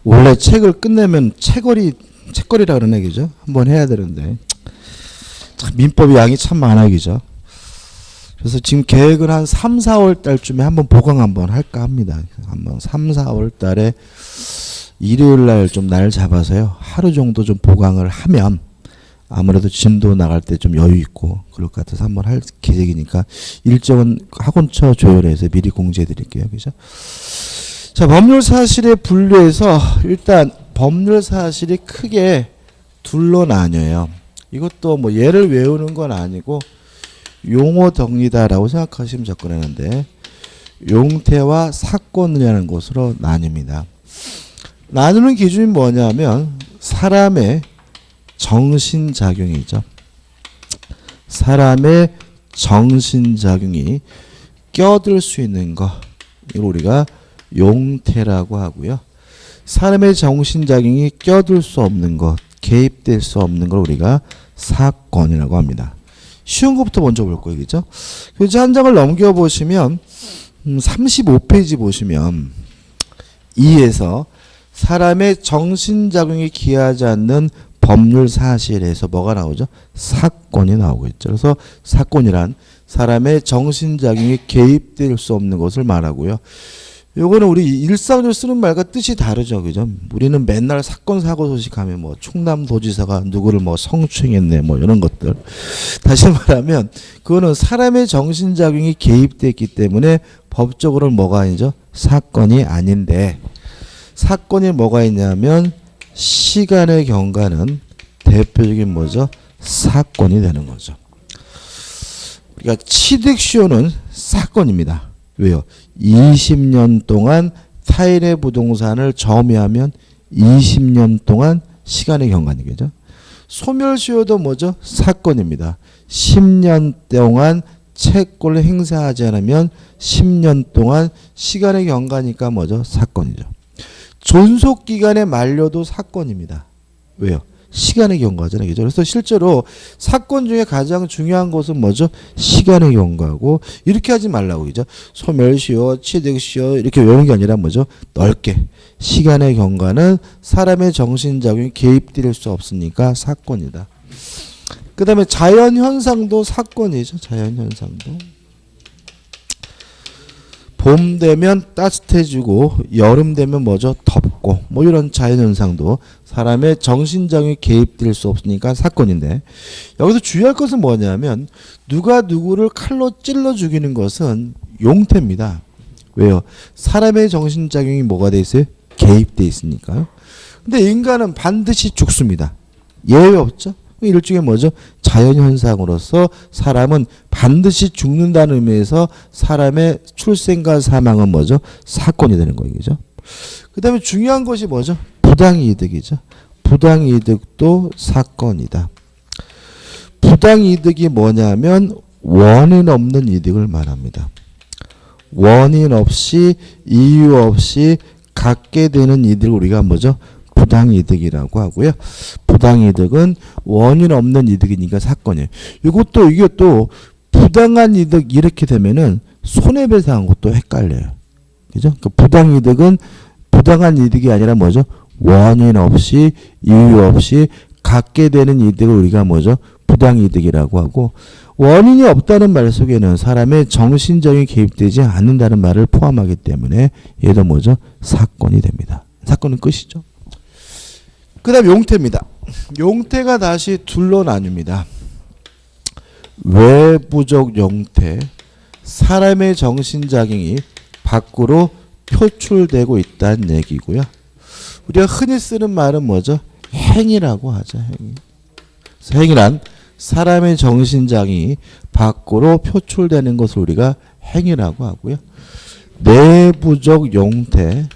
원래 책을 끝내면 책거리라 그러네, 그죠? 한번 해야 되는데. 참 민법이 양이 참 많아, 그죠? 그래서 지금 계획은 한 3, 4월 달쯤에 한번 보강 한번 할까 합니다. 한번 3, 4월 달에 일요일 날 좀 날 잡아서요. 하루 정도 좀 보강을 하면 아무래도 진도 나갈 때 좀 여유 있고 그럴 것 같아서 한번 할 계획이니까 일정은 학원처 조율해서 미리 공지해 드릴게요. 그죠? 자, 법률 사실에 분류해서 일단 법률 사실이 크게 둘로 나뉘어요. 이것도 뭐 예를 외우는 건 아니고 용어 덕리다라고 생각하시면 접근하는데 용태와 사건이라는 것으로 나뉩니다. 나누는 기준이 뭐냐면 사람의 정신작용이죠. 사람의 정신작용이 껴들 수 있는 거 이걸 우리가 용태라고 하고요. 사람의 정신작용이 껴들 수 없는 것, 개입될 수 없는 걸 우리가 사건이라고 합니다. 쉬운 것부터 먼저 볼 거예요. 그죠? 교재 한 장을 넘겨보시면 35페이지 보시면 2에서 사람의 정신작용이 기하지 않는 법률 사실에서 뭐가 나오죠? 사건이 나오고 있죠. 그래서 사건이란 사람의 정신작용이 개입될 수 없는 것을 말하고요. 요거는 우리 일상적으로 쓰는 말과 뜻이 다르죠. 그죠? 우리는 맨날 사건 사고 소식하면 뭐 충남도지사가 누구를 뭐 성추행했네 뭐 이런 것들. 다시 말하면 그거는 사람의 정신작용이 개입됐기 때문에 법적으로 뭐가 아니죠? 사건이 아닌데 사건이 뭐가 있냐면 시간의 경과는 대표적인 뭐죠? 사건이 되는 거죠. 우리가 취득시효는 사건입니다. 왜요? 20년 동안 타인의 부동산을 점유하면 20년 동안 시간의 경과이죠. 소멸시효도 뭐죠? 사건입니다. 10년 동안 채권을 행사하지 않으면 10년 동안 시간의 경과니까 뭐죠? 사건이죠. 존속기간의 만료도 사건입니다. 왜요? 시간의 경과잖아요. 그죠? 그래서 실제로 사건 중에 가장 중요한 것은 뭐죠? 시간의 경과고 이렇게 하지 말라고 그죠? 소멸시효, 취득시효 이렇게 외우는 게 아니라 뭐죠? 넓게 시간의 경과는 사람의 정신작용이 개입될 수 없으니까 사건이다. 그 다음에 자연현상도 사건이죠. 자연현상도. 봄 되면 따뜻해지고 여름 되면 뭐죠? 덥고 뭐 이런 자연현상도 사람의 정신작용이 개입될 수 없으니까 사건인데 여기서 주의할 것은 뭐냐면 누가 누구를 칼로 찔러 죽이는 것은 용태입니다. 왜요? 사람의 정신작용이 뭐가 돼 있어요? 개입돼 있으니까요. 근데 인간은 반드시 죽습니다. 예외 없죠? 일종의 뭐죠? 자연현상으로서 사람은 반드시 죽는다는 의미에서 사람의 출생과 사망은 뭐죠? 사건이 되는 거예요. 그죠? 그 다음에 중요한 것이 뭐죠? 부당이득이죠. 부당이득도 사건이다. 부당이득이 뭐냐면 원인 없는 이득을 말합니다. 원인 없이 이유 없이 갖게 되는 이득을 우리가 뭐죠? 부당이득이라고 하고요. 부당이득은 원인 없는 이득이니까 사건이에요. 이게 또 부당한 이득 이렇게 되면은 손해배상한 것도 헷갈려요. 그죠? 그러니까 부당이득은 부당한 이득이 아니라 뭐죠? 원인 없이 이유 없이 갖게 되는 이득을 우리가 뭐죠? 부당이득이라고 하고 원인이 없다는 말 속에는 사람의 정신적인 개입되지 않는다는 말을 포함하기 때문에 얘도 뭐죠? 사건이 됩니다. 사건은 끝이죠. 그 다음 용태입니다. 용태가 다시 둘로 나뉩니다. 외부적 용태, 사람의 정신작용이 밖으로 표출되고 있다는 얘기고요. 우리가 흔히 쓰는 말은 뭐죠? 행위라고 하죠. 행위. 행위란 사람의 정신작용이 밖으로 표출되는 것을 우리가 행위라고 하고요. 내부적 용태,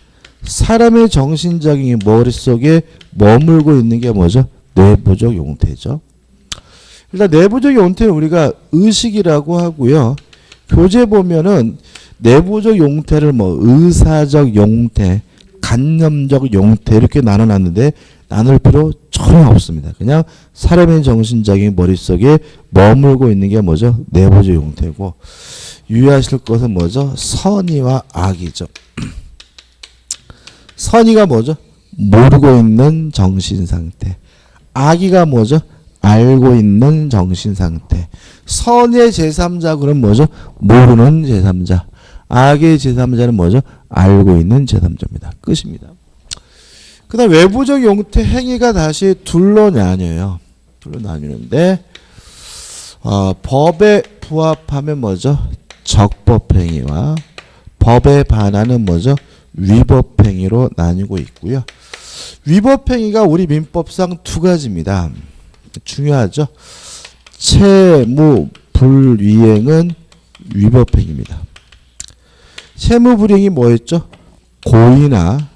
사람의 정신작용이 머릿속에 머물고 있는 게 뭐죠? 내부적 용태죠. 일단 내부적 용태는 우리가 의식이라고 하고요. 교재 보면은 내부적 용태를 뭐 의사적 용태, 간념적 용태 이렇게 나눠놨는데 나눌 필요 전혀 없습니다. 그냥 사람의 정신작용이 머릿속에 머물고 있는 게 뭐죠? 내부적 용태고 유의하실 것은 뭐죠? 선의와 악이죠. 선의가 뭐죠? 모르고 있는 정신 상태. 악의가 뭐죠? 알고 있는 정신 상태. 선의 제3자 그럼 뭐죠? 모르는 제3자. 악의 제3자는 뭐죠? 알고 있는 제3자입니다. 끝입니다. 그 다음 외부적 용태 행위가 다시 둘로 나뉘어요. 둘로 나뉘는데 법에 부합하면 뭐죠? 적법행위와 법에 반하는 뭐죠? 위법행위로 나뉘고 있고요. 위법행위가 우리 민법상 두 가지입니다. 중요하죠. 채무 불이행은 위법행위입니다. 채무 불이행이 뭐였죠? 고의나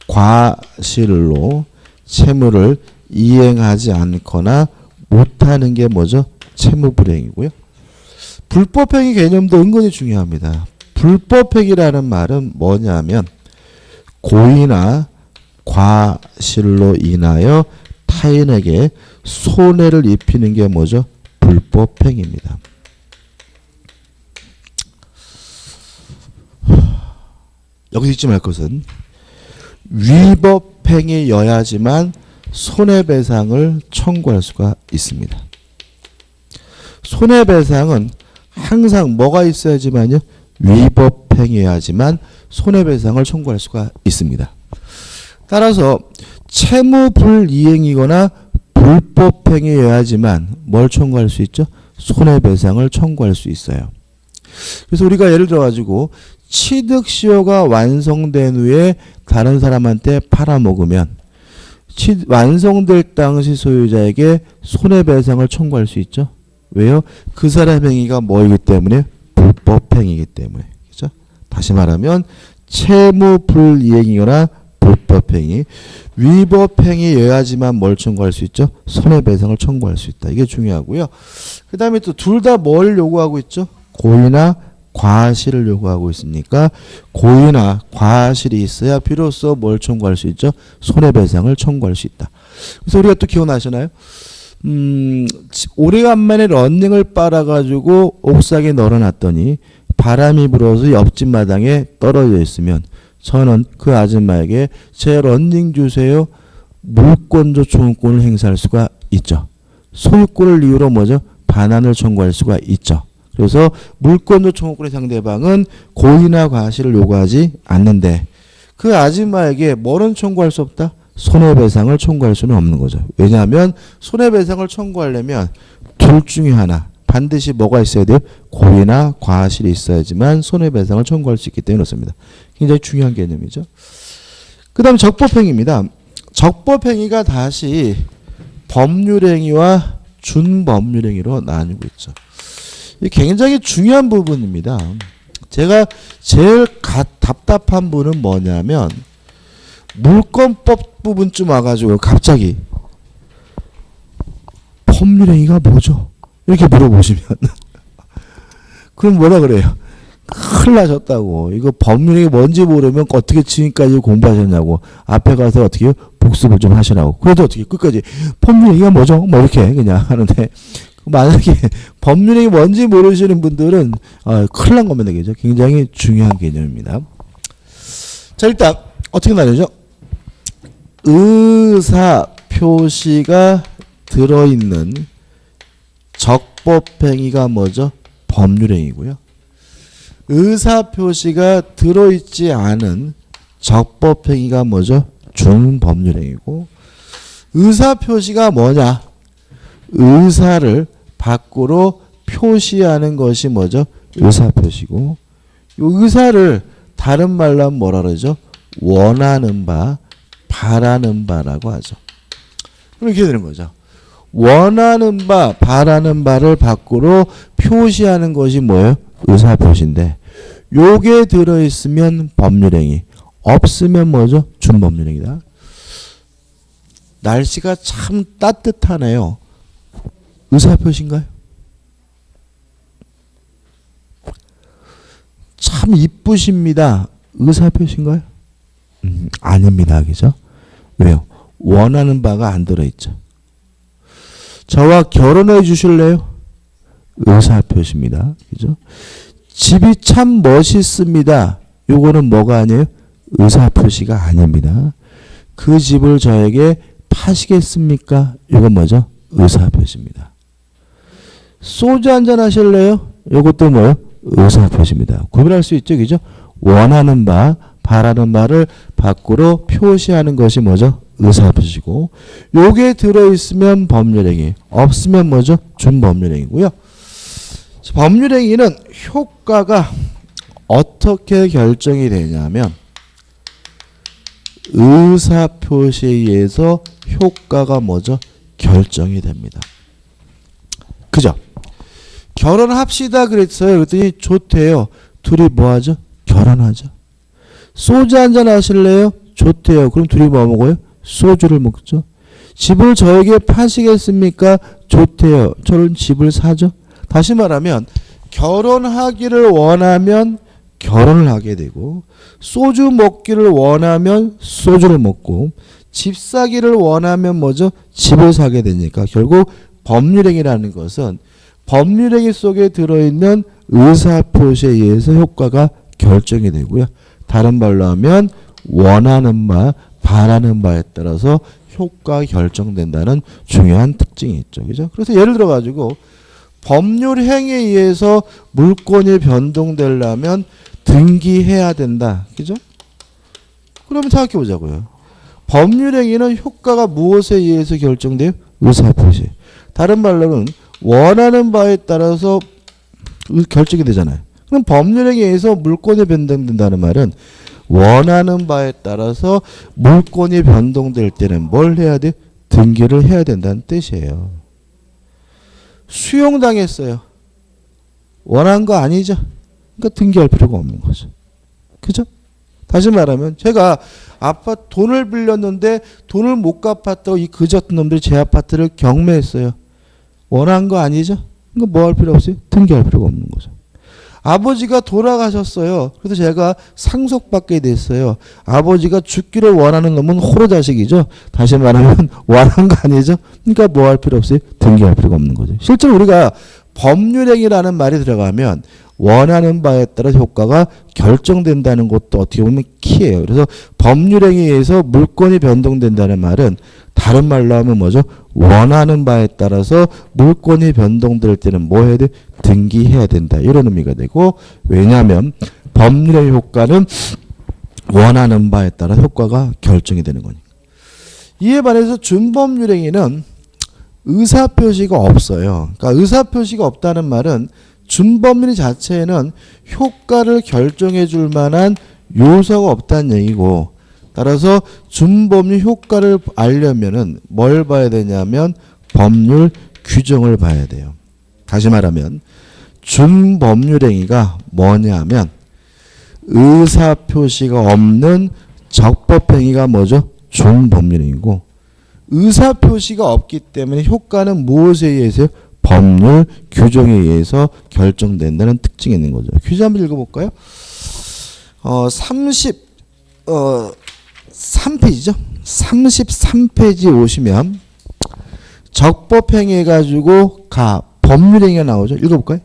과실로 채무를 이행하지 않거나 못하는 게 뭐죠? 채무 불이행이고요. 불법행위 개념도 은근히 중요합니다. 불법행위라는 말은 뭐냐면 고의나 과실로 인하여 타인에게 손해를 입히는 게 뭐죠? 불법행위입니다. 여기서 잊지 말 것은 위법행위여야지만 손해배상을 청구할 수가 있습니다. 손해배상은 항상 뭐가 있어야지만요? 위법행위여야지만 손해배상을 청구할 수가 있습니다. 따라서 채무불이행이거나 불법행위여야지만 뭘 청구할 수 있죠? 손해배상을 청구할 수 있어요. 그래서 우리가 예를 들어가지고 취득시효가 완성된 후에 다른 사람한테 팔아먹으면 완성될 당시 소유자에게 손해배상을 청구할 수 있죠. 왜요? 그 사람 행위가 뭐이기 때문에? 불법행위이기 때문에. 그죠? 다시 말하면 채무불이행이거나 불법행위, 위법행위여야지만 뭘 청구할 수 있죠? 손해배상을 청구할 수 있다. 이게 중요하고요. 그 다음에 또 둘 다 뭘 요구하고 있죠? 고의나 과실을 요구하고 있으니까 고의나 과실이 있어야 비로소 뭘 청구할 수 있죠? 손해배상을 청구할 수 있다. 그래서 우리가 또 기억나시나요? 오래간만에 런닝을 빨아가지고 옥상에 널어놨더니 바람이 불어서 옆집 마당에 떨어져 있으면 저는 그 아줌마에게 제 런닝 주세요. 물권조 청구권을 행사할 수가 있죠. 소유권을 이유로 뭐죠? 반환을 청구할 수가 있죠. 그래서 물권조 청구권의 상대방은 고의나 과실을 요구하지 않는데 그 아줌마에게 뭐는 청구할 수 없다? 손해배상을 청구할 수는 없는 거죠. 왜냐하면 손해배상을 청구하려면 둘 중에 하나 반드시 뭐가 있어야 돼요? 고의나 과실이 있어야지만 손해배상을 청구할 수 있기 때문에 그렇습니다. 굉장히 중요한 개념이죠. 그 다음 적법행위입니다. 적법행위가 다시 법률행위와 준법률행위로 나뉘고 있죠. 이게 굉장히 중요한 부분입니다. 제가 제일 답답한 부분은 뭐냐면 물권법 부분쯤 와가지고 갑자기 법률행위가 뭐죠? 이렇게 물어보시면 그럼 뭐라 그래요? 큰일 나셨다고. 이거 법률행위 뭔지 모르면 어떻게 지금까지 공부하셨냐고. 앞에 가서 어떻게 복습을 좀 하시라고. 그래도 어떻게 끝까지 법률행위가 뭐죠? 뭐 이렇게 그냥 하는데 만약에 법률행위 뭔지 모르시는 분들은 큰일 난 겁니다. 그죠? 굉장히 중요한 개념입니다. 자, 일단 어떻게 나뉘죠? 의사 표시가 들어있는 적법행위가 뭐죠? 법률행위고요. 의사 표시가 들어있지 않은 적법행위가 뭐죠? 준법률행위고. 의사 표시가 뭐냐? 의사를 밖으로 표시하는 것이 뭐죠? 의사 표시고. 이 의사를 다른 말로 하면 뭐라 그러죠? 원하는 바, 바라는 바라고 하죠. 그럼 이렇게 되는 거죠. 원하는 바, 바라는 바를 밖으로 표시하는 것이 뭐예요? 의사표시인데 요게 들어있으면 법률행위, 없으면 뭐죠? 준법률행위다. 날씨가 참 따뜻하네요. 의사표시인가요? 참 이쁘십니다. 의사표시인가요? 아닙니다. 그죠? 왜요? 원하는 바가 안 들어있죠. 저와 결혼해 주실래요? 의사표시입니다. 그죠? 집이 참 멋있습니다. 요거는 뭐가 아니에요? 의사표시가 아닙니다. 그 집을 저에게 파시겠습니까? 이건 뭐죠? 의사표시입니다. 소주 한잔 하실래요? 이것도 뭐예요? 의사표시입니다. 구별할 수 있죠, 그죠? 원하는 바, 바라는 바를 밖으로 표시하는 것이 뭐죠? 의사표시고, 요게 들어있으면 법률행위, 없으면 뭐죠? 준법률행위고요. 법률행위는 효과가 어떻게 결정이 되냐면 의사표시에 의해서 효과가 뭐죠? 결정이 됩니다. 그죠? 결혼합시다 그랬어요. 그랬더니 좋대요. 둘이 뭐하죠? 결혼하죠. 소주 한잔 하실래요? 좋대요. 그럼 둘이 뭐 먹어요? 소주를 먹죠. 집을 저에게 파시겠습니까? 좋대요. 저는 집을 사죠. 다시 말하면 결혼하기를 원하면 결혼을 하게 되고, 소주 먹기를 원하면 소주를 먹고, 집 사기를 원하면 뭐죠? 집을 사게 되니까 결국 법률행위라는 것은 법률행위 속에 들어있는 의사표시에 의해서 효과가 결정이 되고요. 다른 말로 하면 원하는 바, 바라는 바에 따라서 효과가 결정된다는 중요한 특징이 있죠. 그죠? 그래서 예를 들어 가지고 법률 행위에 의해서 물권이 변동되려면 등기해야 된다. 그죠? 그러면 생각해 보자고요. 법률 행위는 효과가 무엇에 의해서 결정돼요? 의사표시. 다른 말로는 원하는 바에 따라서 결정이 되잖아요. 그럼 법률 행위에 의해서 물권이 변동된다는 말은 원하는 바에 따라서 물권이 변동될 때는 뭘 해야 돼? 등기를 해야 된다는 뜻이에요. 수용당했어요. 원한 거 아니죠? 그러니까 등기할 필요가 없는 거죠. 그죠? 다시 말하면 제가 아파트 돈을 빌렸는데 돈을 못 갚았다고 이 그저같은 놈들이 제 아파트를 경매했어요. 원한 거 아니죠? 그러니까 뭐 할 필요 없어요? 등기할 필요가 없는 거죠. 아버지가 돌아가셨어요. 그래서 제가 상속받게 됐어요. 아버지가 죽기를 원하는 놈은 호로 자식이죠. 다시 말하면 원한 거 아니죠? 그러니까 뭐 할 필요 없어요? 등기할 필요가 없는 거죠. 실제로 우리가 법률행위라는 말이 들어가면 원하는 바에 따라 효과가 결정된다는 것도 어떻게 보면 키예요. 그래서 법률행위에 의해서 물권이 변동된다는 말은 다른 말로 하면 뭐죠? 원하는 바에 따라서 물권이 변동될 때는 뭐 해야 돼? 등기해야 된다. 이런 의미가 되고, 왜냐하면 법률의 효과는 원하는 바에 따라 효과가 결정이 되는 거니까. 이에 반해서 준법률행위는 의사표시가 없어요. 그러니까 의사표시가 없다는 말은 준법률 자체에는 효과를 결정해 줄 만한 요소가 없다는 얘기고, 따라서 준법률 효과를 알려면은 뭘 봐야 되냐면 법률 규정을 봐야 돼요. 다시 말하면 준법률행위가 뭐냐면 의사표시가 없는 적법행위가 뭐죠? 준법률행위고, 의사표시가 없기 때문에 효과는 무엇에 의해서요? 법률 규정에 의해서 결정된다는 특징이 있는 거죠. 퀴즈 한번 읽어볼까요? 33페이지죠. 33페이지 오시면 적법행위 해가지고 법률행위가 나오죠. 읽어볼까요?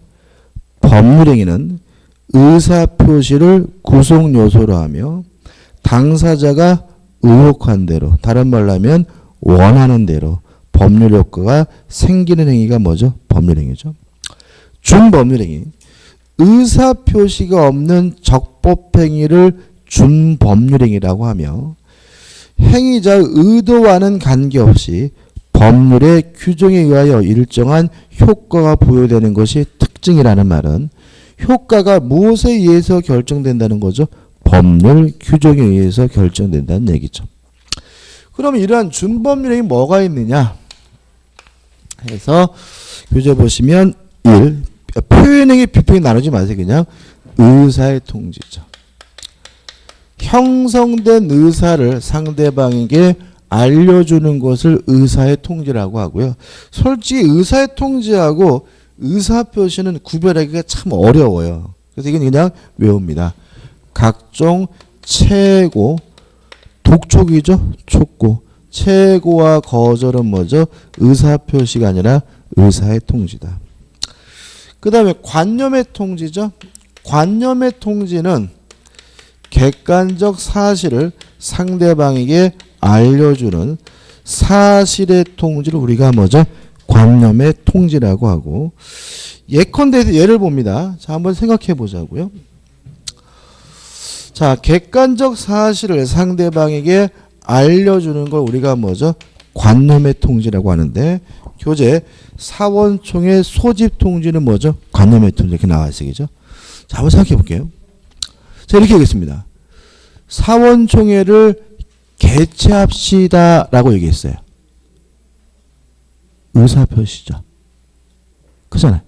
법률행위는 의사표시를 구성요소로 하며 당사자가 의혹한 대로, 다른 말로 하면 원하는 대로 법률 효과가 생기는 행위가 뭐죠? 법률행위죠. 준법률행위. 의사표시가 없는 적법행위를 준법률행위라고 하며 행위자의 의도와는 관계없이 법률의 규정에 의하여 일정한 효과가 부여되는 것이 특징이라는 말은 효과가 무엇에 의해서 결정된다는 거죠? 법률 규정에 의해서 결정된다는 얘기죠. 그럼 이러한 준법률행위 뭐가 있느냐 해서 교재 보시면 1. 표현행위, 비표현이 나누지 마세요. 그냥 의사의 통지죠. 형성된 의사를 상대방에게 알려주는 것을 의사의 통지라고 하고요. 솔직히 의사의 통지하고 의사표시는 구별하기가 참 어려워요. 그래서 이건 그냥 외웁니다. 각종 최고, 독촉이죠. 촉구. 최고와 거절은 뭐죠? 의사표시가 아니라 의사의 통지다. 그 다음에 관념의 통지죠. 관념의 통지는 객관적 사실을 상대방에게 알려주는 사실의 통지를 우리가 뭐죠? 관념의 통지라고 하고, 예컨대 예를 봅니다. 자, 한번 생각해 보자고요. 자, 객관적 사실을 상대방에게 알려주는 걸 우리가 뭐죠? 관념의 통지라고 하는데, 교재 사원총회 소집 통지는 뭐죠? 관념의 통지 이렇게 나와 있어요. 자, 한번 생각해 볼게요. 자, 이렇게 하겠습니다. 사원총회를 개최합시다 라고 얘기했어요. 의사표시죠. 그잖아요.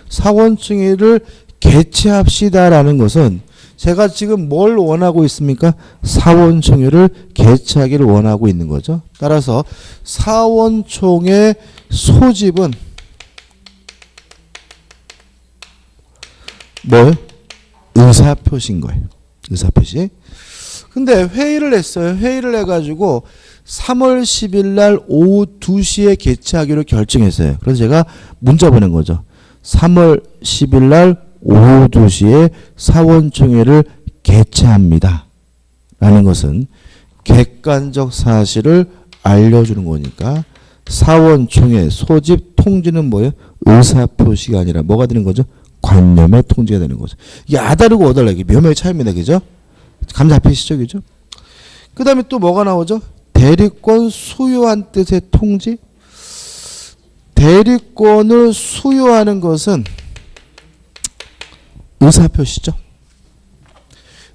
사원총회를 개최합시다 라는 것은 제가 지금 뭘 원하고 있습니까? 사원총회를 개최하기를 원하고 있는 거죠. 따라서 사원총회 소집은 뭘? 의사표시인 거예요. 의사표시. 근데 회의를 했어요. 회의를 해가지고 3월 10일 날 오후 2시에 개최하기로 결정했어요. 그래서 제가 문자 보낸 거죠. 3월 10일 날 오후 2시에 사원총회를 개최합니다. 라는 것은 객관적 사실을 알려주는 거니까 사원총회 소집 통지는 뭐예요? 의사표시가 아니라 뭐가 되는 거죠? 관념의 통지가 되는 거죠. 이게 아다르고 어달라 이게 묘명의 차이입니다. 그죠? 감 잡히시죠? 그죠? 그 다음에 또 뭐가 나오죠? 대리권 수요한 뜻의 통지. 대리권을 수요하는 것은 의사표시죠.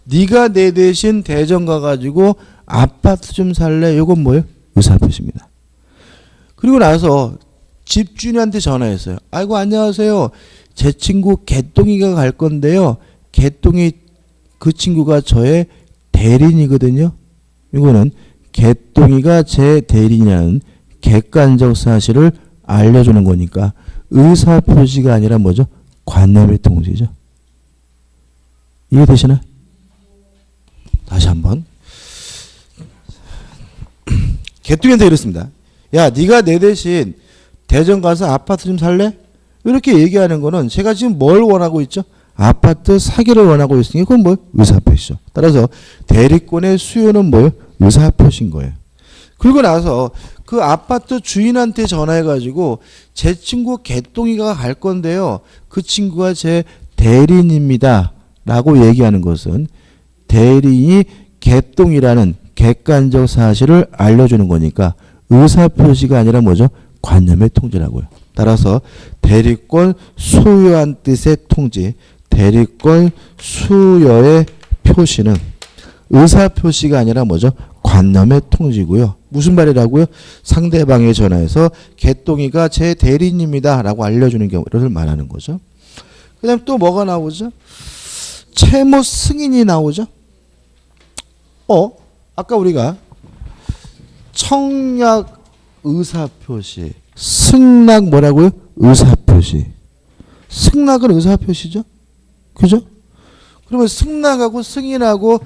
네가 내 대신 대전 가가지고 아파트 좀 살래? 이건 뭐예요? 의사표시입니다. 그리고 나서 집주인한테 전화했어요. 아이고 안녕하세요. 제 친구 개똥이가 갈 건데요. 개똥이 그 친구가 저의 대리인이거든요. 이거는 개똥이가 제 대리인이라는 객관적 사실을 알려주는 거니까 의사표시가 아니라 뭐죠? 관념의 통지죠. 이해되시나요? 다시 한번. 개똥이한테 이렇습니다. 야, 네가 내 대신 대전 가서 아파트 좀 살래? 이렇게 얘기하는 거는 제가 지금 뭘 원하고 있죠? 아파트 사기를 원하고 있으니 그건 뭐예요? 의사표시죠. 따라서 대리권의 수요는 뭐예요? 의사표시인 거예요. 그리고 나서 그 아파트 주인한테 전화해가지고 제 친구 개똥이가 갈 건데요. 그 친구가 제 대리인입니다. 라고 얘기하는 것은 대리인이 개똥이라는 객관적 사실을 알려주는 거니까 의사표시가 아니라 뭐죠? 관념의 통지라고요. 따라서 대리권 수요한 뜻의 통지, 대리권 수요의 표시는 의사표시가 아니라 뭐죠? 관념의 통지고요. 무슨 말이라고요? 상대방에 전화해서 개똥이가 제 대리인입니다 라고 알려주는 경우를 말하는 거죠. 그 다음 또 뭐가 나오죠? 채무 승인이 나오죠. 아까 우리가 청약 의사표시, 승낙 뭐라고요? 의사표시. 승낙은 의사표시죠? 그죠? 그러면 승낙하고 승인하고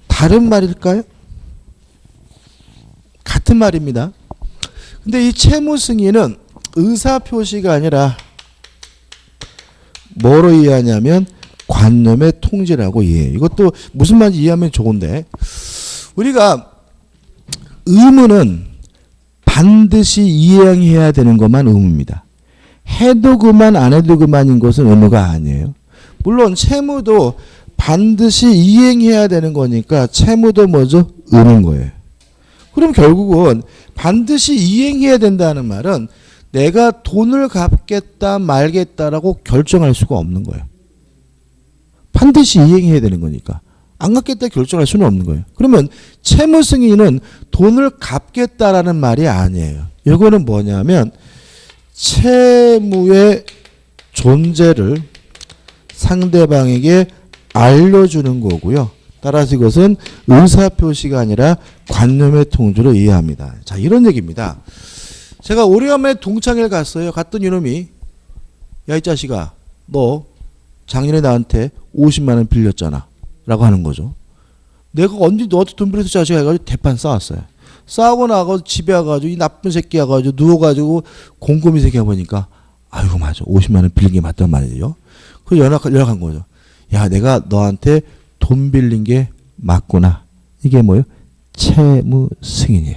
다른 말일까요? 같은 말입니다. 근데 이 채무 승인은 의사표시가 아니라 뭐로 이해하냐면 관념의 통지라고 이해해요. 이것도 무슨 말인지 이해하면 좋은데, 우리가 의무는 반드시 이행해야 되는 것만 의무입니다. 해도 그만 안 해도 그만인 것은 의무가 아니에요. 물론 채무도 반드시 이행해야 되는 거니까 채무도 뭐죠? 의무인 거예요. 그럼 결국은 반드시 이행해야 된다는 말은 내가 돈을 갚겠다 말겠다라고 결정할 수가 없는 거예요. 반드시 이행해야 되는 거니까. 안 갚겠다 결정할 수는 없는 거예요. 그러면 채무 승인은 돈을 갚겠다라는 말이 아니에요. 이거는 뭐냐면 채무의 존재를 상대방에게 알려주는 거고요. 따라서 이것은 의사표시가 아니라 관념의 통지로 이해합니다. 자, 이런 얘기입니다. 제가 오래간만에 동창회를 갔어요. 갔던 이놈이 야, 이 자식아, 너 작년에 나한테 50만 원 빌렸잖아 라고 하는 거죠. 내가 언제 너한테 돈 빌려서 자식아 해가지고 대판 쌓았어요. 싸우고 나가서 집에 와가지고 이 나쁜 새끼 와가지고 누워가지고 곰곰이 새끼 해보니까 아이고 맞아 50만 원 빌린 게 맞단 말이에요. 그래서 연락한 거죠. 야, 내가 너한테 돈 빌린 게 맞구나. 이게 뭐예요? 채무 승인이에요.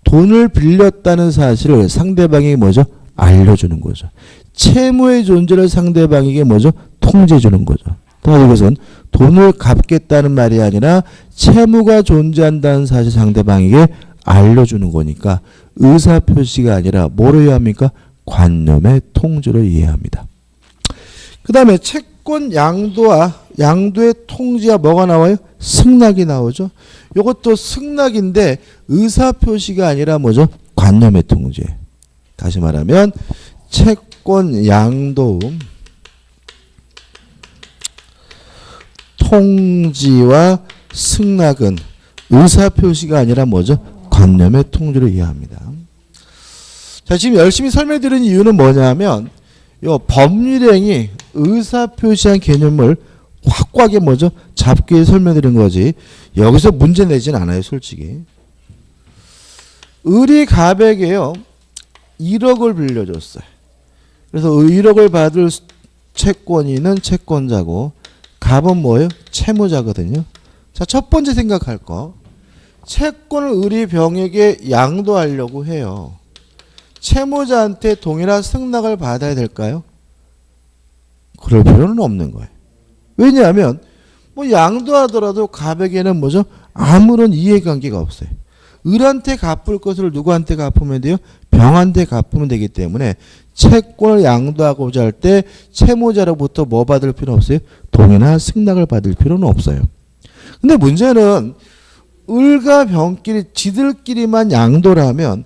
돈을 빌렸다는 사실을 상대방에게 뭐죠? 알려주는 거죠. 채무의 존재를 상대방에게 뭐죠? 통지해주는 거죠. 또한 이것은 돈을 갚겠다는 말이 아니라 채무가 존재한다는 사실 상대방에게 알려주는 거니까 의사표시가 아니라 뭐로 이해합니까? 관념의 통지로 이해합니다. 그 다음에 채권 양도의 통지와 뭐가 나와요? 승낙이 나오죠. 이것도 승낙인데 의사표시가 아니라 뭐죠? 관념의 통지. 다시 말하면 채권 양도 통지와 승낙은 의사표시가 아니라 뭐죠? 관념의 통지로 이해합니다. 자, 지금 열심히 설명드리는 이유는 뭐냐면 요 법률행위 의사표시한 개념을 확고하게 뭐죠? 잡기 위해 설명드린 거지. 여기서 문제 내진 않아요, 솔직히. 을이 갑에게요 1억을 빌려줬어요. 그래서 1억을 받을 채권인은 채권자고 갑은 뭐예요? 채무자거든요. 자, 첫 번째 생각할 거. 채권을 을이 병에게 양도하려고 해요. 채무자한테 동일한 승낙을 받아야 될까요? 그럴 필요는 없는 거예요. 왜냐하면 뭐 양도하더라도 갑에게는 뭐죠? 아무런 이해관계가 없어요. 을한테 갚을 것을 누구한테 갚으면 돼요? 병한테 갚으면 되기 때문에 채권을 양도하고자 할 때 채무자로부터 뭐 받을 필요는 없어요? 동일한 승낙을 받을 필요는 없어요. 근데 문제는 을과 병끼리 지들끼리만 양도를 하면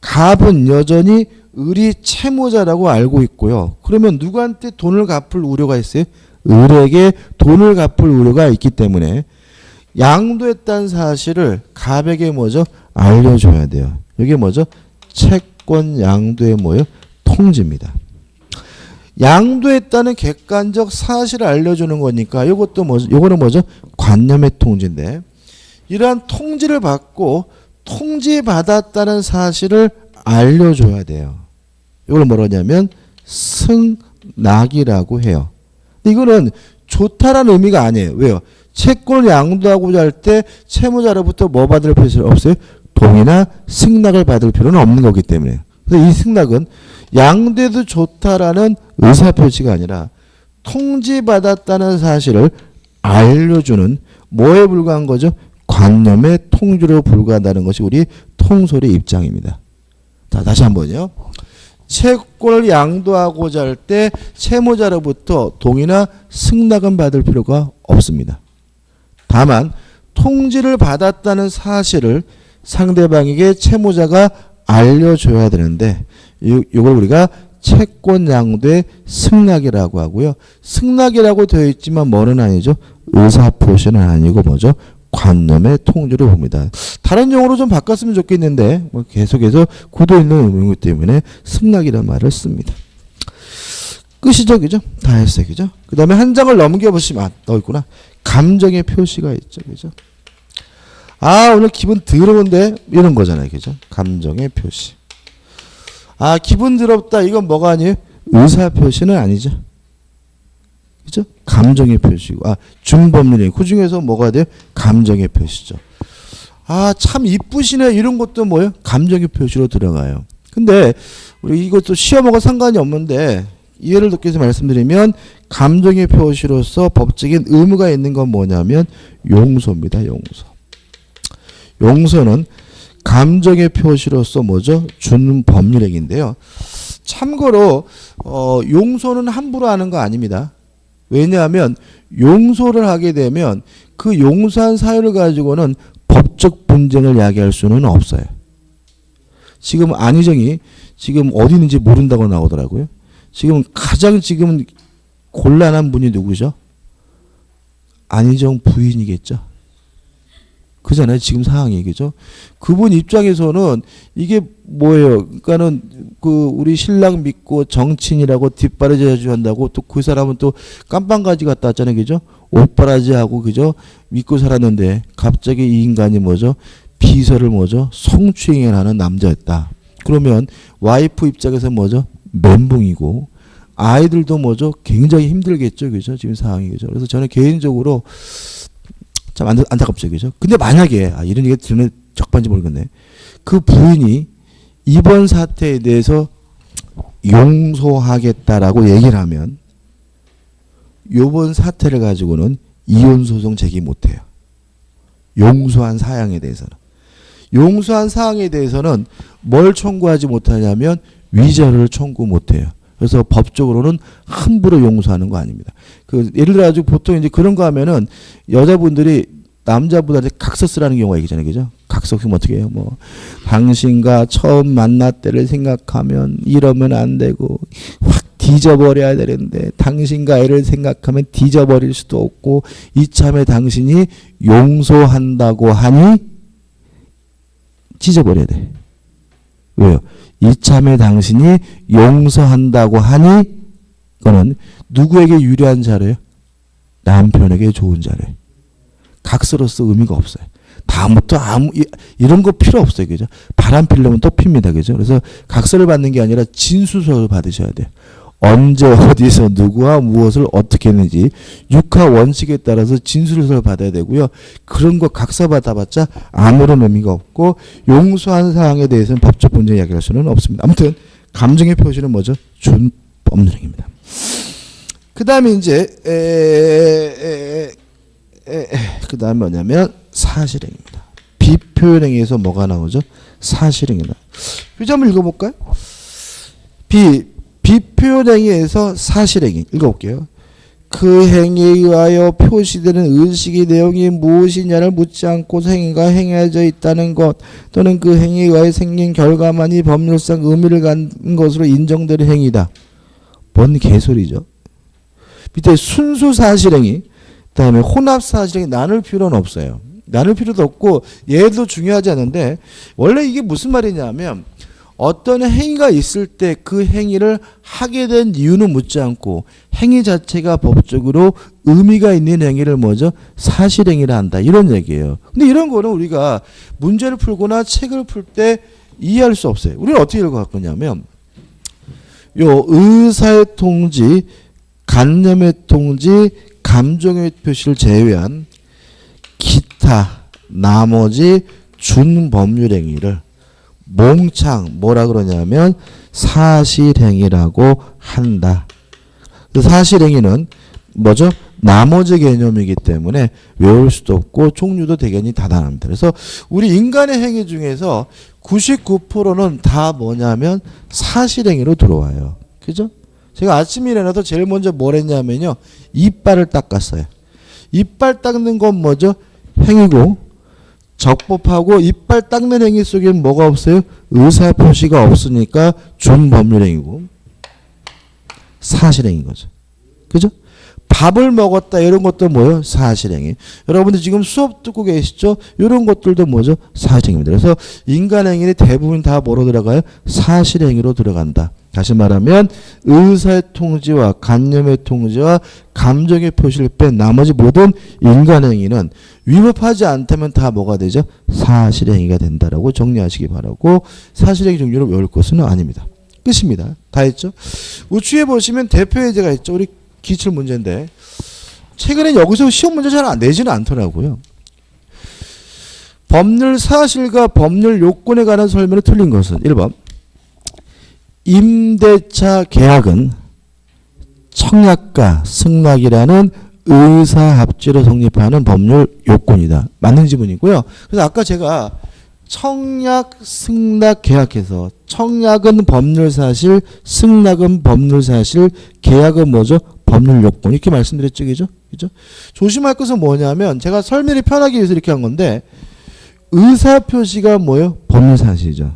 갑은 여전히 을이 채무자라고 알고 있고요. 그러면 누구한테 돈을 갚을 우려가 있어요? 을에게 돈을 갚을 우려가 있기 때문에 양도했다는 사실을 갑에게 뭐죠? 알려줘야 돼요. 이게 뭐죠? 채권 양도의 뭐예요? 통지입니다. 양도했다는 객관적 사실을 알려주는 거니까 이것도 뭐죠? 이거는 뭐죠? 관념의 통지인데 이러한 통지를 받고 통지받았다는 사실을 알려줘야 돼요. 이걸 뭐라 하냐면 승낙이라고 해요. 근데 이거는 좋다라는 의미가 아니에요. 왜요? 채권을 양도하고자 할 때 채무자로부터 뭐 받을 필요 없어요? 동의나 승낙을 받을 필요는 없는 거기 때문에. 그래서 이 승낙은 양도해도 좋다라는 의사표시가 아니라 통지받았다는 사실을 알려주는 뭐에 불과한 거죠? 관념의 통지로 불과하다는 것이 우리 통솔의 입장입니다. 자, 다시 한번요. 채권을 양도하고자 할 때 채무자로부터 동의나 승낙은 받을 필요가 없습니다. 다만 통지를 받았다는 사실을 상대방에게 채무자가 알려줘야 되는데 이걸 우리가 채권 양도의 승낙이라고 하고요. 승낙이라고 되어 있지만 뭐는 아니죠? 의사표시는 아니고 뭐죠? 관념의 통지로 봅니다. 다른 용어로 좀 바꿨으면 좋겠는데 뭐 계속해서 굳어 있는 의미이기 때문에 승낙이라는 말을 씁니다. 끝이죠, 그죠? 다 했어요, 그죠? 그 다음에 한 장을 넘겨보시면 너 있구나. 감정의 표시가 있죠, 그죠? 아, 오늘 기분 더러운데 이런 거잖아요, 그죠? 감정의 표시. 아, 기분 더럽다. 이건 뭐가 아니에요? 의사 표시는 아니죠. 그죠? 감정의 표시고. 아, 준법률이. 그 중에서 뭐가 돼요? 감정의 표시죠. 아, 참 이쁘시네. 이런 것도 뭐예요? 감정의 표시로 들어가요. 근데 우리 이것도 시험하고 상관이 없는데 이해를 돕기 위해서 말씀드리면 감정의 표시로서 법적인 의무가 있는 건 뭐냐면 용서입니다. 용서. 용서는 감정의 표시로서 뭐죠? 준법률행위인데요. 참고로 용서는 함부로 하는 거 아닙니다. 왜냐하면 용서를 하게 되면 그 용서한 사유를 가지고는 법적 분쟁을 야기할 수는 없어요. 지금 안희정이 지금 어디 있는지 모른다고 나오더라고요. 지금 가장 지금 곤란한 분이 누구죠? 안희정 부인이겠죠. 그잖아요. 지금 상황이 그죠. 그분 입장에서는 이게 뭐예요? 그러니까는 그 우리 신랑 믿고 정친이라고 뒷바라지 한다고 또 그 사람은 또 깜빵가지 갔다 왔잖아요. 그죠? 옷바라지하고 그죠? 믿고 살았는데 갑자기 이 인간이 뭐죠? 비서를 뭐죠? 성추행을 하는 남자였다. 그러면 와이프 입장에서 뭐죠? 멘붕이고 아이들도 뭐죠? 굉장히 힘들겠죠. 그죠? 지금 상황이 그죠. 그래서 저는 개인적으로 참 안타깝죠. 그죠? 근데 만약에, 이런 얘기 들으면 적반지 모르겠네. 그 부인이 이번 사태에 대해서 용서하겠다라고 얘기를 하면 이번 사태를 가지고는 이혼소송 제기 못해요. 용서한 사항에 대해서는. 용서한 사항에 대해서는 뭘 청구하지 못하냐면 위자료를 청구 못해요. 그래서 법적으로는 함부로 용서하는 거 아닙니다. 그 예를 들어 가지고 보통 이제 그런 거 하면은 여자분들이 남자분한테 각서 쓰라는 경우가 있잖아요. 그죠? 각서 쓰면 어떻게 해요? 뭐 당신과 처음 만날 때를 생각하면 이러면 안 되고 확 뒤져버려야 되는데 당신과 애를 생각하면 뒤져버릴 수도 없고 이참에 당신이 용서한다고 하니 찢어버려야 돼. 왜요? 이참에 당신이 용서한다고 하니 그거는 누구에게 유리한 자료예요? 남편에게 좋은 자료예요. 각서로서 의미가 없어요. 다음부터 이런 거 필요 없어요. 그죠? 바람 피려면 또 핍니다. 그죠? 그래서 각서를 받는 게 아니라 진술서를 받으셔야 돼요. 언제 어디서 누구와 무엇을 어떻게 했는지 육하 원칙에 따라서 진술서를 받아야 되고요. 그런 거 각서 받아봤자 아무런 의미가 없고 용서한 사항에 대해서는 법적 문제 이야기할 수는 없습니다. 아무튼 감정의 표시는 뭐죠? 준법률행위입니다. 그 다음에 이제 그 다음에 뭐냐면 사실행위입니다. 비표현행위에서 뭐가 나오죠? 사실행위다. 표지 한번 읽어볼까요? 비표현행위에서 사실행위 읽어볼게요. 그 행위에 의하여 표시되는 의식의 내용이 무엇이냐를 묻지 않고서 행위가 행해져 있다는 것 또는 그 행위에 의하여 생긴 결과만이 법률상 의미를 갖는 것으로 인정되는 행위다. 뭔 개소리죠? 밑에 순수 사실행위 그다음에 혼합 사실행위 나눌 필요는 없어요. 나눌 필요도 없고 얘도 중요하지 않은데 원래 이게 무슨 말이냐면 어떤 행위가 있을 때 그 행위를 하게 된 이유는 묻지 않고 행위 자체가 법적으로 의미가 있는 행위를 뭐죠? 사실행위를 한다. 이런 얘기예요. 근데 이런 거는 우리가 문제를 풀거나 책을 풀 때 이해할 수 없어요. 우리는 어떻게 읽어갈 거냐면 요 의사의 통지, 간념의 통지, 감정의 표시를 제외한 기타 나머지 준법률행위를 몽창 뭐라 그러냐면 사실행위라고 한다. 사실행위는 뭐죠? 나머지 개념이기 때문에 외울 수도 없고 종류도 대견히 다단합니다. 그래서 우리 인간의 행위 중에서 99%는 다 뭐냐면 사실행위로 들어와요. 그죠? 제가 아침에 일어나서 제일 먼저 뭘 했냐면요. 이빨을 닦았어요. 이빨 닦는 건 뭐죠? 행위고 적법하고 이빨 닦는 행위 속에는 뭐가 없어요? 의사표시가 없으니까 준법률행위고 사실행위인 거죠. 그죠? 밥을 먹었다 이런 것도 뭐예요? 사실행위. 여러분들 지금 수업 듣고 계시죠? 이런 것들도 뭐죠? 사실행위입니다. 그래서 인간행위는 대부분 다 뭐로 들어가요? 사실행위로 들어간다. 다시 말하면 의사의 통지와 간념의 통지와 감정의 표시를 뺀 나머지 모든 인간행위는 위법하지 않다면 다 뭐가 되죠? 사실행위가 된다라고 정리하시기 바라고 사실행위 종류를 외울 것은 아닙니다. 끝입니다. 다 했죠? 우측에 보시면 대표 예제가 있죠. 우리 기출 문제인데 최근에 여기서 시험 문제 잘 안 내지는 않더라고요. 법률 사실과 법률 요건에 관한 설명을 틀린 것은 1번 임대차 계약은 청약과 승낙이라는 의사합치로 성립하는 법률 요건이다. 맞는 지문이고요. 그래서 아까 제가 청약, 승낙, 계약해서 청약은 법률 사실, 승낙은 법률 사실, 계약은 뭐죠? 법률 요건. 이렇게 말씀드렸죠. 그죠? 그죠? 조심할 것은 뭐냐면 제가 설명이 편하기 위해서 이렇게 한 건데 의사표시가 뭐예요? 법률 사실이죠.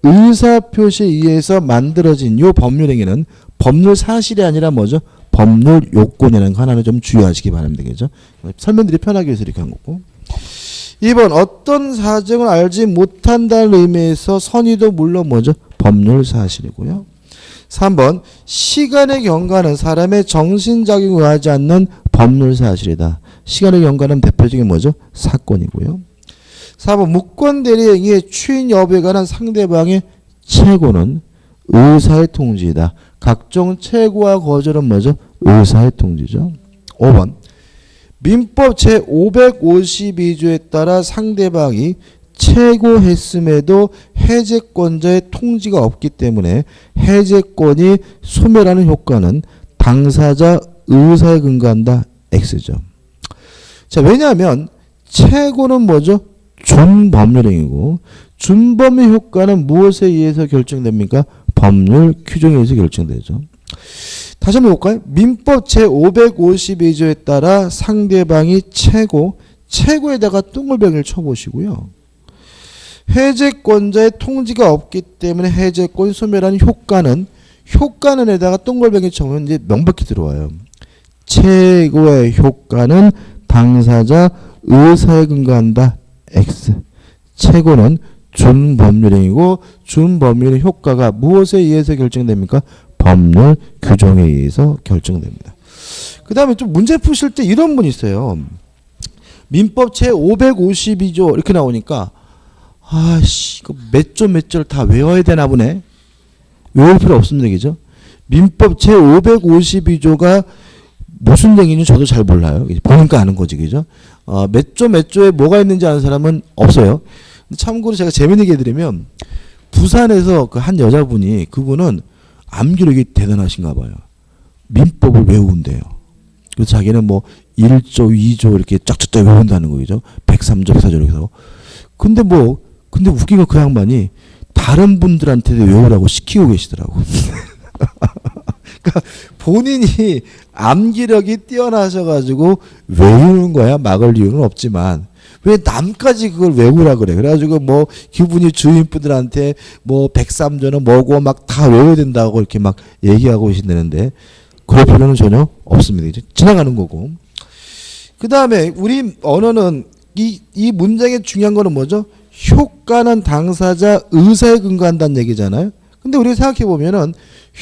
의사표시에 의해서 만들어진 요 법률행위는 법률 사실이 아니라 뭐죠? 법률 요건이라는 거 하나는 좀 주의하시기 바랍니다. 그죠? 설명드리 편하기 위해서 이렇게 한 거고. 2번 어떤 사정을 알지 못한다는 의미에서 선의도 물론 뭐죠? 법률 사실이고요. 3번 시간의 경과는 사람의 정신작용에 의하지 않는 법률 사실이다. 시간의 경과는 대표적인 뭐죠? 사건이고요. 4번 무권 대리행위의 추인 여부에 관한 상대방의 최고는 의사의 통지이다. 각종 최고와 거절은 뭐죠? 의사의 통지죠. 5번 민법 제552조에 따라 상대방이 최고했음에도 해제권자의 통지가 없기 때문에 해제권이 소멸하는 효과는 당사자 의사에 근거한다. X죠. 자, 왜냐하면 최고는 뭐죠? 준법률행위고 준법률 효과는 무엇에 의해서 결정됩니까? 법률 규정에 의해서 결정되죠. 다시 한번 볼까요? 민법 제552조에 따라 상대방이 최고에다가 둥글뱅이를 쳐보시고요. 해제권자의 통지가 없기 때문에 해제권이 소멸하는 효과는에다가 동글뱅이 쳐보면 이제 명백히 들어와요. 최고의 효과는 당사자 의사에 근거한다. X. 최고는 준법률행위고 준법률의 효과가 무엇에 의해서 결정됩니까? 법률 규정에 의해서 결정됩니다. 그 다음에 좀 문제 푸실 때 이런 분 있어요. 민법 제552조 이렇게 나오니까 아씨 이거 몇 절 다 외워야 되나 보네. 외울 필요 없습니다. 그죠? 민법 제552조가 무슨 얘기인지 저도 잘 몰라요. 보니까 아는 거지. 그죠? 몇 조에 뭐가 있는지 아는 사람은 없어요. 참고로 제가 재미있게 해드리면 부산에서 그 한 여자분이 그분은 암기력이 대단하신가 봐요. 민법을 외운대요. 그래서 자기는 뭐 1조, 2조 이렇게 쫙쫙 외운다는 거죠. 103조, 104조 이렇게. 근데 웃긴 건 그 양반이 다른 분들한테도 외우라고 시키고 계시더라고. 그러니까 본인이 암기력이 뛰어나셔가지고 외우는 거야. 막을 이유는 없지만 왜 남까지 그걸 외우라 그래. 그래가지고 뭐 기분이 주인분들한테 뭐 103조는 뭐고 막 다 외워야 된다고 이렇게 막 얘기하고 계신다는데 그럴 필요는 전혀 없습니다. 이제 지나가는 거고. 그 다음에 우리 언어는 이 문장의 중요한 거는 뭐죠? 효과는 당사자 의사에 근거한다는 얘기잖아요. 근데 우리가 생각해 보면은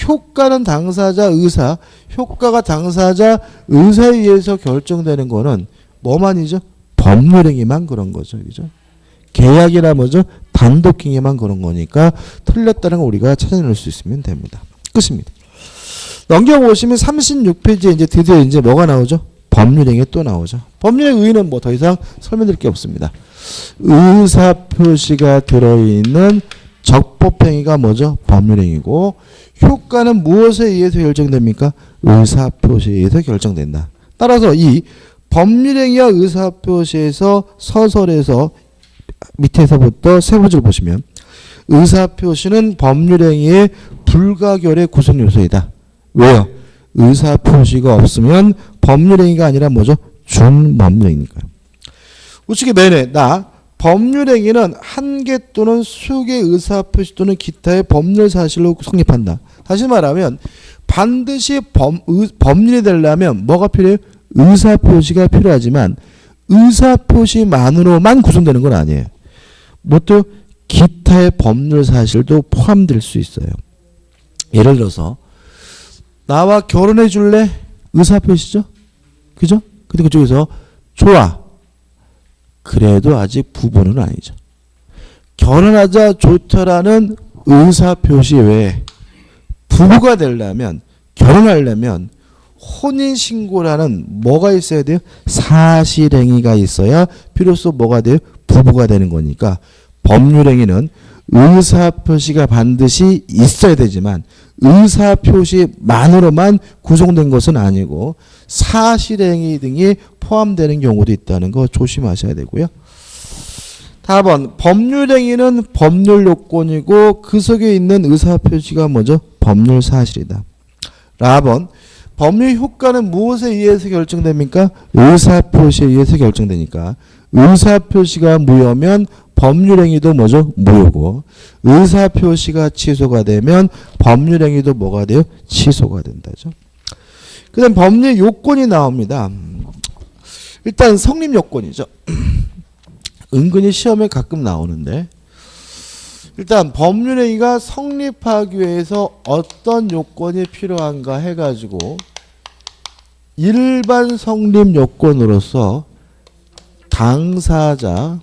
효과는 당사자 의사, 효과가 당사자 의사에 의해서 결정되는 거는 뭐만이죠? 법률행위만 그런 거죠. 그죠? 계약이나 뭐죠? 단독행위만 그런 거니까 틀렸다는 거 우리가 찾아낼 수 있으면 됩니다. 끝입니다. 넘겨보시면 36페이지에 이제 드디어 이제 뭐가 나오죠? 법률행위 또 나오죠. 법률행위는 뭐 더 이상 설명드릴 게 없습니다. 의사표시가 들어있는 적법행위가 뭐죠? 법률행위고 효과는 무엇에 의해서 결정됩니까? 의사표시에 의해서 결정된다. 따라서 이 법률행위와 의사표시에서 서설에서 밑에서부터 세 번째를 보시면 의사표시는 법률행위의 불가결의 구성요소이다. 왜요? 의사표시가 없으면 법률행위가 아니라 뭐죠? 준법률행위니까요. 우측에 맨에 나 법률행위는 한 개 또는 수개의 의사표시 또는 기타의 법률 사실로 성립한다. 다시 말하면 반드시 법률이 되려면 뭐가 필요해요? 의사표시가 필요하지만 의사표시만으로만 구성되는 건 아니에요. 또 기타의 법률 사실도 포함될 수 있어요. 예를 들어서 나와 결혼해 줄래? 의사표시죠? 그죠? 근데 그쪽에서 좋아. 그래도 아직 부부는 아니죠. 결혼하자 좋다라는 의사표시 외에 부부가 되려면 결혼하려면 혼인신고라는 뭐가 있어야 돼요? 사실행위가 있어야 비로소 뭐가 돼요? 부부가 되는 거니까 법률행위는 의사표시가 반드시 있어야 되지만 의사표시만으로만 구성된 것은 아니고 사실행위 등이 포함되는 경우도 있다는 거 조심하셔야 되고요. 다음 법률행위는 법률 요건이고 그 속에 있는 의사표시가 뭐죠? 법률 사실이다. 라번 법률 효과는 무엇에 의해서 결정됩니까? 의사표시에 의해서 결정되니까 의사표시가 무효면 법률행위도 뭐죠? 무효고 의사표시가 취소가 되면 법률행위도 뭐가 돼요? 취소가 된다죠. 그 다음 법률 요건이 나옵니다. 일단 성립 요건이죠. 은근히 시험에 가끔 나오는데 일단 법률행위가 성립하기 위해서 어떤 요건이 필요한가 해가지고 일반 성립 요건으로서 당사자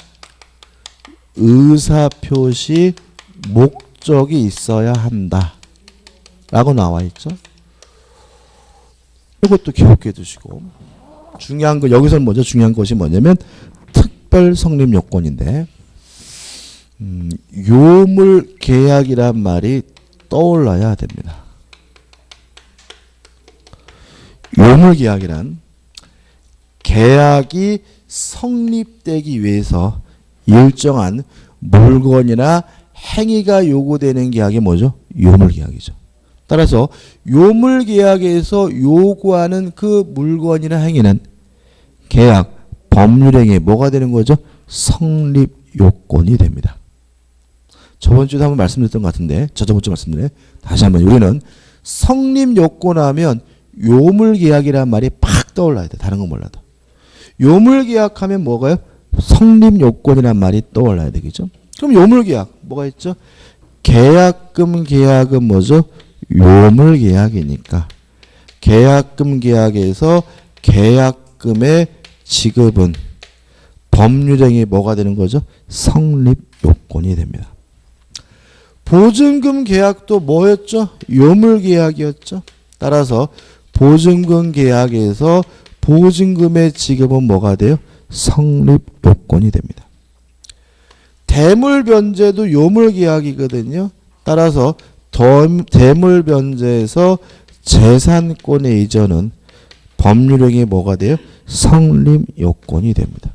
의사표시 목적이 있어야 한다 라고 나와 있죠. 이것도 기억해 두시고 중요한 거 여기서는 뭐죠? 중요한 것이 뭐냐면 특별 성립 요건인데 요물 계약이란 말이 떠올라야 됩니다. 요물 계약이란 계약이 성립되기 위해서 일정한 물건이나 행위가 요구되는 계약이 뭐죠? 요물 계약이죠. 따라서 요물 계약에서 요구하는 그 물건이나 행위는 계약, 법률행위 뭐가 되는 거죠? 성립 요건이 됩니다. 저번 주에도 한번 말씀드렸던 것 같은데 저번 주 말씀드렸네. 다시 한번 우리는 성립 요건 하면 요물 계약이란 말이 팍 떠올라야 돼. 다른 건 몰라도. 요물 계약하면 뭐가요? 성립 요건이란 말이 떠올라야 되겠죠. 그럼 요물 계약 뭐가 있죠? 계약금 계약은 뭐죠? 요물 계약이니까 계약금 계약에서 계약금의 지급은 법률행위 뭐가 되는 거죠? 성립 요건이 됩니다. 보증금 계약도 뭐였죠? 요물 계약이었죠. 따라서 보증금 계약에서 보증금의 지급은 뭐가 돼요? 성립 요건이 됩니다. 대물 변제도 요물 계약이거든요. 따라서 대물 변제에서 재산권의 이전은 법률행위 뭐가 돼요? 성립 요건이 됩니다.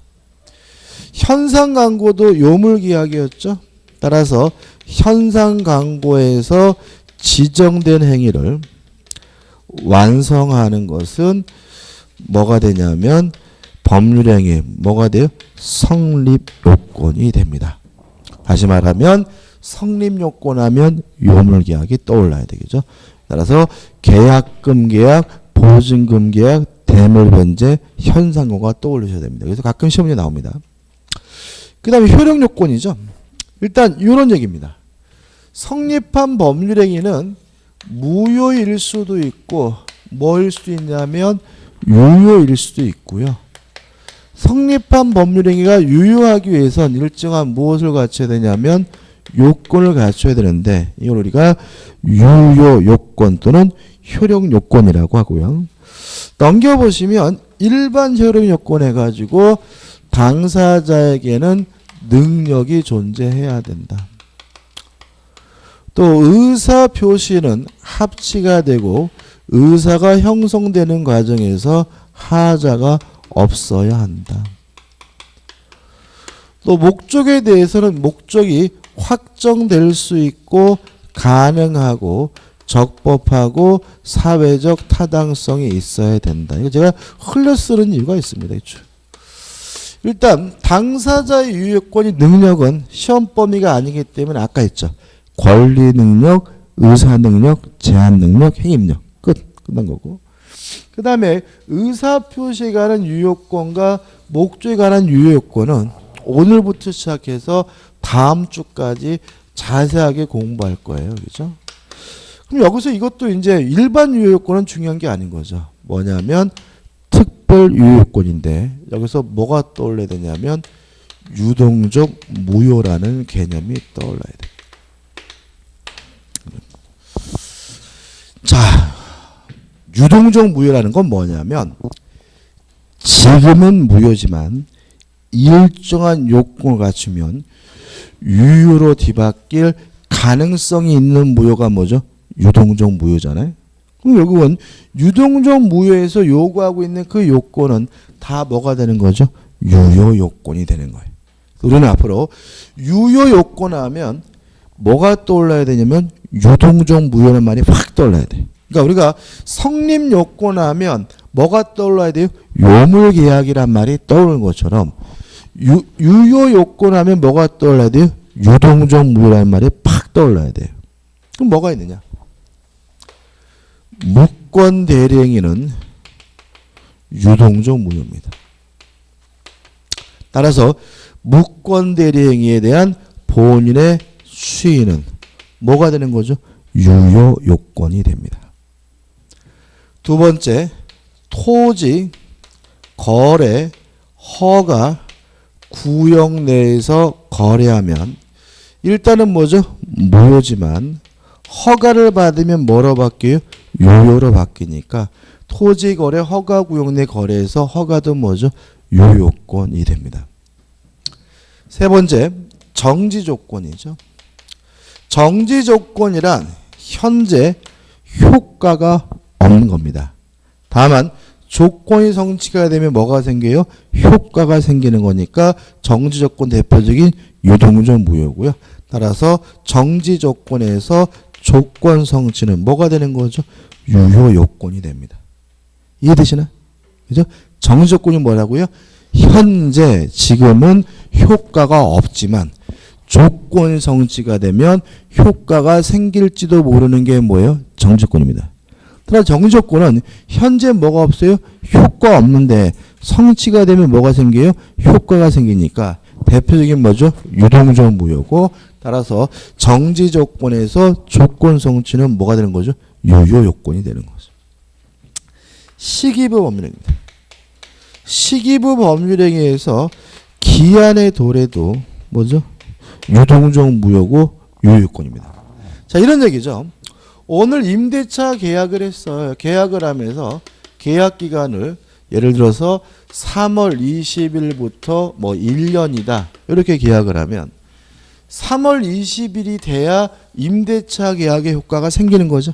현상 광고도 요물 계약이었죠. 따라서 현상 광고에서 지정된 행위를 완성하는 것은 뭐가 되냐면 법률행위 뭐가 돼요? 성립 요건이 됩니다. 다시 말하면 성립 요건 하면 요물 계약이 떠올라야 되겠죠. 따라서 계약금 계약, 보증금 계약, 대물 변제, 현상 광고가 떠올리셔야 됩니다. 그래서 가끔 시험에 나옵니다. 그 다음에 효력 요건이죠. 일단 이런 얘기입니다. 성립한 법률행위는 무효일 수도 있고 뭐일 수도 있냐면 유효일 수도 있고요. 성립한 법률행위가 유효하기 위해선 일정한 무엇을 갖춰야 되냐면 요건을 갖춰야 되는데 이걸 우리가 유효 요건 또는 효력 요건이라고 하고요. 넘겨보시면 일반 효력 요건 해가지고 당사자에게는 능력이 존재해야 된다. 또 의사 표시는 합치가 되고 의사가 형성되는 과정에서 하자가 없어야 한다. 또 목적에 대해서는 목적이 확정될 수 있고 가능하고 적법하고 사회적 타당성이 있어야 된다. 이거 제가 흘려 쓰는 이유가 있습니다. 일단 당사자의 유효권이 능력은 시험 범위가 아니기 때문에 아까 했죠. 권리 능력, 의사 능력, 제한 능력, 행위능력 끝난 거고. 그 다음에 의사 표시에 관한 유효권과 목적에 관한 유효권은 오늘부터 시작해서 다음 주까지 자세하게 공부할 거예요. 그죠? 그럼 여기서 이것도 이제 일반 유효권은 중요한 게 아닌 거죠. 뭐냐면 특별 유효권인데 여기서 뭐가 떠올라야 되냐면 유동적 무효라는 개념이 떠올라야 돼. 자, 유동적 무효라는 건 뭐냐면 지금은 무효지만 일정한 요건을 갖추면 유효로 뒤바뀔 가능성이 있는 무효가 뭐죠? 유동적 무효잖아요. 그럼 결국은 유동적 무효에서 요구하고 있는 그 요건은 다 뭐가 되는 거죠? 유효 요건이 되는 거예요. 우리는 앞으로 유효 요건 하면 뭐가 떠올라야 되냐면 유동적 무효라는 말이 확 떠올라야 돼. 그러니까 우리가 성립 요건 하면 뭐가 떠올라야 돼요? 요물 계약이란 말이 떠오르는 것처럼 유효 요건 하면 뭐가 떠올라야 돼요? 유동적 무효라는 말이 팍 떠올라야 돼요. 그럼 뭐가 있느냐? 무권 대리행위는 유동적 무효입니다. 따라서 무권 대리행위에 대한 본인의 수위는 뭐가 되는 거죠? 유효 요건이 됩니다. 두 번째, 토지, 거래, 허가, 구역 내에서 거래하면 일단은 뭐죠? 무효지만 허가를 받으면 뭐로 바뀌어요? 유효로 바뀌니까 토지 거래, 허가, 구역 내 거래에서 허가도 뭐죠? 유효권이 됩니다. 세 번째, 정지 조건이죠. 정지 조건이란 현재 효과가 없는 겁니다. 다만 조건이 성취가 되면 뭐가 생겨요? 효과가 생기는 거니까 정지 조건 대표적인 유동적 무효고요. 따라서 정지 조건에서 조건 성취는 뭐가 되는 거죠? 유효 요건이 됩니다. 이해되시나? 그죠? 정지 조건이 뭐라고요? 현재 지금은 효과가 없지만 조건이 성취가 되면 효과가 생길지도 모르는 게 뭐예요? 정지 조건입니다. 따라 정지 조건은 현재 뭐가 없어요? 효과 없는데 성취가 되면 뭐가 생겨요? 효과가 생기니까 대표적인 뭐죠? 유동적 무효고 따라서 정지 조건에서 조건 성취는 뭐가 되는 거죠? 유효 요건이 되는 거죠. 시기부 법률행위입니다. 시기부 법률행위에서 기한의 도래도 뭐죠? 유동적 무효고 유효 요건입니다. 자, 이런 얘기죠. 오늘 임대차 계약을 했어요. 계약을 하면서 계약 기간을 예를 들어서 3월 20일부터 뭐 1년이다. 이렇게 계약을 하면 3월 20일이 돼야 임대차 계약의 효과가 생기는 거죠.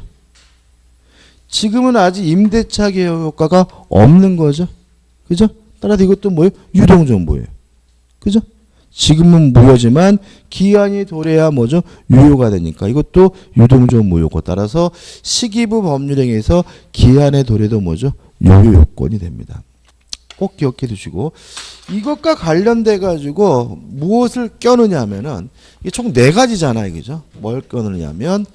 지금은 아직 임대차 계약 효과가 없는 거죠. 그죠? 따라서 이것도 뭐예요? 유동적 무효예요. 그죠? 지금은 무효지만 기한이 도래야 뭐죠? 유효가 되니까 이것도 유동적 무효고 따라서 시기부 법률행위에서 기한의 도래도 뭐죠? 유효 요건이 됩니다. 꼭 기억해 두시고 이것과 관련돼 가지고 무엇을 껴느냐 하면은 이게 총 4가지잖아요. 그죠? 뭘 껴느냐면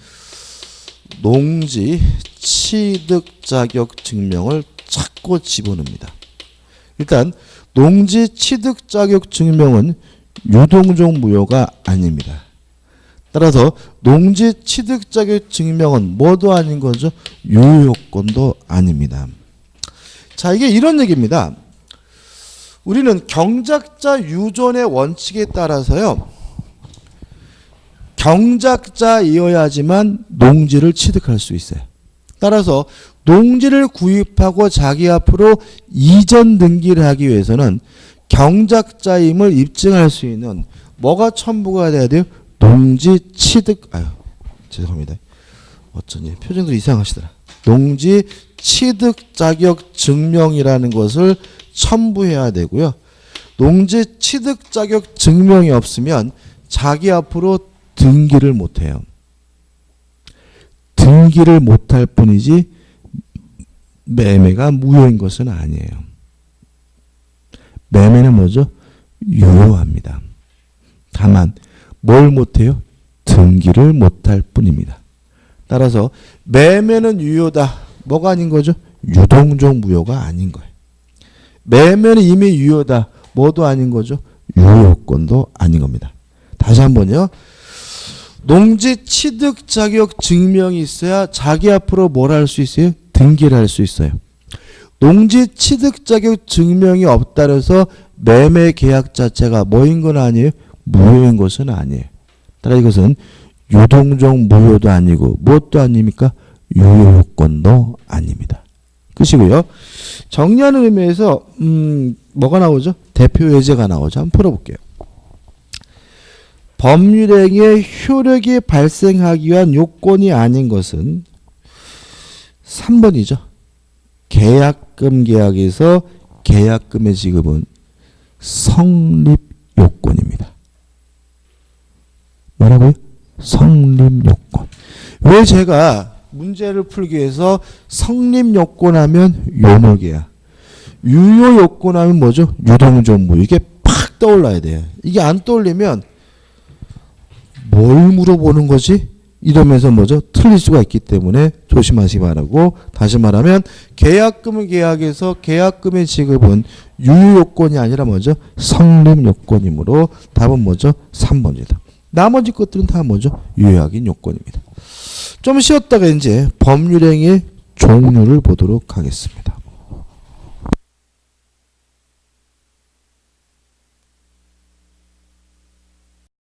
농지 취득 자격 증명을 자꾸 집어넣습니다. 일단 농지 취득 자격 증명은 유동적 무효가 아닙니다. 따라서 농지 취득 자격 증명은 뭐도 아닌 거죠? 유효 요건도 아닙니다. 자, 이게 이런 얘기입니다. 우리는 경작자 유존의 원칙에 따라서요. 경작자이어야지만 농지를 취득할 수 있어요. 따라서 농지를 구입하고 자기 앞으로 이전 등기를 하기 위해서는 경작자임을 입증할 수 있는 뭐가 첨부가 돼야 돼요? 농지 취득 죄송합니다. 어쩐지 표정들이 이상하시더라. 농지 취득 자격 증명이라는 것을 첨부해야 되고요. 농지 취득 자격 증명이 없으면 자기 앞으로 등기를 못해요. 등기를 못할 뿐이지 매매가 무효인 것은 아니에요. 매매는 뭐죠? 유효합니다. 다만 뭘 못해요? 등기를 못할 뿐입니다. 따라서 매매는 유효다. 뭐가 아닌 거죠? 유동적 무효가 아닌 거예요. 매매는 이미 유효다. 뭐도 아닌 거죠? 유효권도 아닌 겁니다. 다시 한번요. 농지 취득 자격 증명이 있어야 자기 앞으로 뭘 할 수 있어요? 등기를 할 수 있어요. 농지 취득 자격 증명이 없다 해서 매매 계약 자체가 뭐인 건 아니에요? 무효인 것은 아니에요. 따라 이것은 유동적 무효도 아니고 무엇도 아닙니까? 유효 요건도 아닙니다. 끝이고요. 정리하는 의미에서 뭐가 나오죠? 대표 예제가 나오죠. 한번 풀어볼게요. 법률행위의 효력이 발생하기 위한 요건이 아닌 것은 3번이죠. 계약금 계약에서 계약금의 지급은 성립 요건입니다. 뭐라고요? 성립 요건. 왜 제가 문제를 풀기 위해서 성립 요건 하면 요목이야. 유효 요건 하면 뭐죠? 유동적 무효. 이게 팍 떠올라야 돼요. 이게 안 떠올리면 뭘 물어보는 거지? 이러면서 뭐죠? 틀릴 수가 있기 때문에 조심하시기 바라고, 다시 말하면 계약금을 계약해서 계약금의 지급은 유효 요건이 아니라 뭐죠? 성립 요건이므로 답은 뭐죠? 3번이다. 나머지 것들은 다 뭐죠? 유효하긴 요건입니다. 좀 쉬었다가 이제 법률행위의 종류를 보도록 하겠습니다.